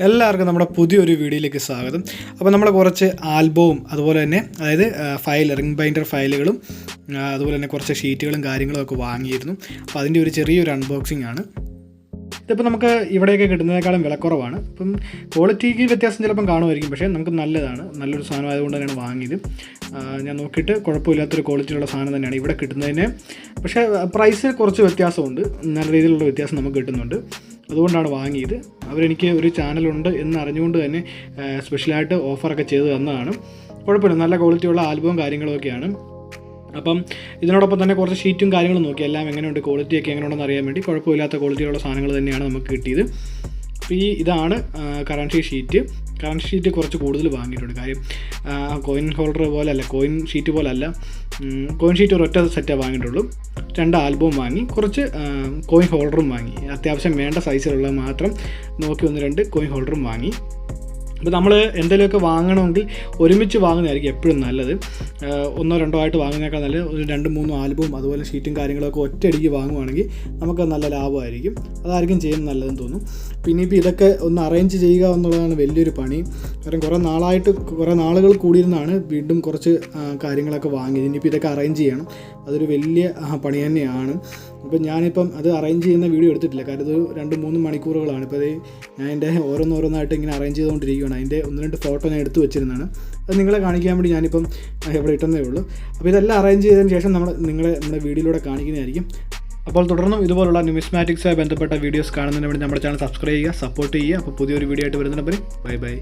എല്ലാവർക്കും നമ്മുടെ പുതിയൊരു വീഡിയോയിലേക്ക് സ്വാഗതം. അപ്പോൾ നമ്മൾ കുറച്ച് ആൽബവും അതുപോലെ തന്നെ അതായത് റിംഗ് ബൈൻഡർ ഫയലുകളും അതുപോലെ തന്നെ കുറച്ച് ഷീറ്റുകളും കാര്യങ്ങളും ഒക്കെ വാങ്ങിയിരുന്നു. അപ്പോൾ അതിൻ്റെ ഒരു ചെറിയൊരു അൺബോക്സിംഗ് ആണ്. ഇതിപ്പോൾ നമുക്ക് ഇവിടെയൊക്കെ കിട്ടുന്നതിനേക്കാളും വിലക്കുറവാണ്. ഇപ്പം ക്വാളിറ്റിക്ക് വ്യത്യാസം ചിലപ്പം കാണുമായിരിക്കും, പക്ഷേ നമുക്ക് നല്ലൊരു സാധനം ആയതുകൊണ്ട് തന്നെയാണ് വാങ്ങിയത്. ഞാൻ നോക്കിയിട്ട് കുഴപ്പമില്ലാത്തൊരു ക്വാളിറ്റിയുള്ള സാധനം തന്നെയാണ് ഇവിടെ കിട്ടുന്നതിന്. പക്ഷേ പ്രൈസ് കുറച്ച് വ്യത്യാസമുണ്ട്, നല്ല രീതിയിലുള്ള വ്യത്യാസം നമുക്ക് കിട്ടുന്നുണ്ട്. അതുകൊണ്ടാണ് വാങ്ങിയത്. അവരെനിക്ക് ഒരു ചാനലുണ്ട് എന്ന് അറിഞ്ഞുകൊണ്ട് തന്നെ സ്പെഷ്യലായിട്ട് ഓഫറൊക്കെ ചെയ്ത് തന്നതാണ്. കുഴപ്പമില്ല, നല്ല ക്വാളിറ്റിയുള്ള ആൽബവും കാര്യങ്ങളൊക്കെയാണ്. അപ്പം ഇതിനോടൊപ്പം തന്നെ കുറച്ച് ഷീറ്റും കാര്യങ്ങളും നോക്കി എല്ലാം എങ്ങനെയുണ്ട്, ക്വാളിറ്റിയൊക്കെ എങ്ങനെയുണ്ടെന്ന് അറിയാൻ വേണ്ടി. കുഴപ്പമില്ലാത്ത ക്വാളിറ്റിയുള്ള സാധനങ്ങൾ തന്നെയാണ് നമുക്ക് കിട്ടിയത്. അപ്പോൾ ഇതാണ് കറൻസി ഷീറ്റ് കുറച്ച് കൂടുതൽ വാങ്ങിയിട്ടുണ്ട്. കാര്യം കോയിൻ ഹോൾഡർ പോലെയല്ല, കോയിൻ ഷീറ്റ് പോലല്ല. കോയിൻ ഷീറ്റ് ഒരൊറ്റ സെറ്റേ വാങ്ങിയിട്ടുള്ളൂ. 2 ആൽബവും വാങ്ങി, കുറച്ച് കോയിൻ ഹോൾഡറും വാങ്ങി. അത്യാവശ്യം വേണ്ട സൈസിലുള്ള മാത്രം നോക്കി 1-2 കോയിൻ ഹോൾഡറും വാങ്ങി. അപ്പോൾ നമ്മൾ എന്തെങ്കിലുമൊക്കെ വാങ്ങണമെങ്കിൽ ഒരുമിച്ച് വാങ്ങുന്നതായിരിക്കും എപ്പോഴും നല്ലത്. 1-2 ആയിട്ട് വാങ്ങുന്നതിനേക്കാൾ നല്ലത് ഒരു 2-3 ആൽബവും അതുപോലെ ഷീറ്റും കാര്യങ്ങളൊക്കെ ഒറ്റയടിക്ക് വാങ്ങുവാണെങ്കിൽ നമുക്ക് നല്ല ലാഭമായിരിക്കും. അതായിരിക്കും ചെയ്യുന്നത് നല്ലതെന്ന് തോന്നും. പിന്നെ ഇപ്പോൾ ഇതൊക്കെ ഒന്ന് അറേഞ്ച് ചെയ്യുക എന്നുള്ളതാണ് വലിയൊരു പണി. കാരണം കുറേ നാളുകൾ കൂടിയിരുന്നാണ് വീണ്ടും കുറച്ച് കാര്യങ്ങളൊക്കെ വാങ്ങിയത്. ഇനിയിപ്പോൾ ഇതൊക്കെ അറേഞ്ച് ചെയ്യണം, അതൊരു വലിയ പണി തന്നെയാണ്. അപ്പോൾ ഞാനിപ്പം അത് അറേഞ്ച് ചെയ്യുന്ന വീഡിയോ എടുത്തിട്ടില്ല, കാരണം ഇത് 2-3 മണിക്കൂറുകളാണ്. ഇപ്പോൾ ഞാൻ എൻ്റെ ഓരോന്നായിട്ട് ഇങ്ങനെ അറേഞ്ച് ചെയ്തുകൊണ്ടിരിക്കുകയാണ്. അതിൻ്റെ 1-2 ഫോട്ടോ ഞാൻ എടുത്ത് വെച്ചിരുന്നതാണ്. അത് നിങ്ങളെ കാണിക്കാൻ വേണ്ടി ഞാനിപ്പം ഇവിടെ ഇട്ടുന്നേ ഉള്ളൂ. അപ്പോൾ ഇതെല്ലാം അറേഞ്ച് ചെയ്തതിന് ശേഷം നമ്മുടെ വീഡിയോയിലൂടെ കാണിക്കുന്നതായിരിക്കും. അപ്പോൾ തുടർന്നും ഇതുപോലുള്ള ന്യൂമിസ്മാറ്റിക്സുമായി ബന്ധപ്പെട്ട വീഡിയോസ് കാണുന്നതിന് വേണ്ടി നമ്മുടെ ചാനൽ സബ്സ്ക്രൈബ് ചെയ്യുക, സപ്പോർട്ട് ചെയ്യുക. അപ്പോൾ പുതിയൊരു വീഡിയോ ആയിട്ട് വരുന്നതിന് ബൈ.